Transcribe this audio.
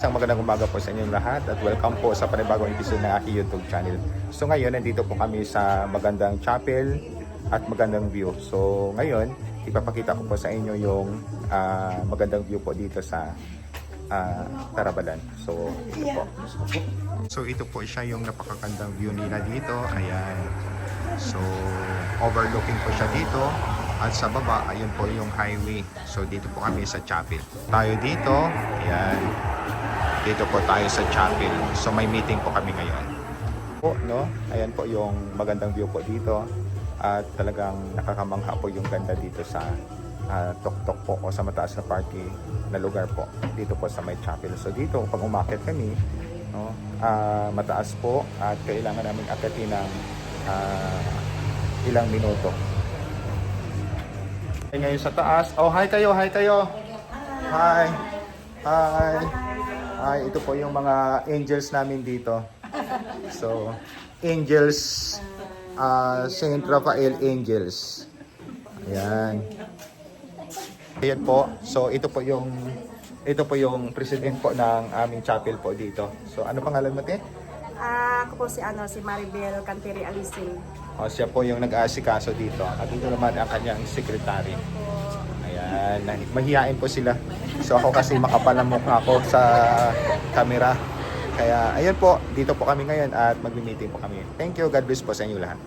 Isang magandang umaga po sa inyong lahat at welcome po sa panibagong episode ng aking YouTube channel. So ngayon, nandito po kami sa magandang chapel at magandang view. So ngayon, ipapakita ko po sa inyo yung magandang view po dito sa Tarabalan. So ito po. So ito po siya yung napakagandang view nila dito. Ayan. So overlooking po siya dito. At sa baba, ayun po yung highway. So dito po kami sa chapel. Tayo dito. Ayan. Dito po tayo sa chapel. So may meeting po kami ngayon. Po, no? Ayan po yung magandang view po dito. At talagang nakakamangha po yung ganda dito sa Tuktok po o sa mataas na party na lugar po. Dito po sa may chapel. So dito pag umakyat kami, no, mataas po at kailangan namin akyatin ng ilang minuto. Ngayon sa taas. Oh, hi kayo, hi kayo. Hi. Hi. Ay, ito po yung mga angels namin dito. So, angels, Saint Raphael Angels. Ayan. Ayan po. So, ito po yung president po ng aming chapel po dito. So, ano pangalan mo, te? Ako po si Maribel Canteri Alisin. O, siya po yung nag-aasikaso dito. At ito naman ang kanyang secretary. Ayan. Mahihain po sila. So ako kasi makapal ang mukha ko sa camera. Kaya ayun po, dito po kami ngayon at magmi-meeting po kami. Thank you. God bless po sa inyo lahat.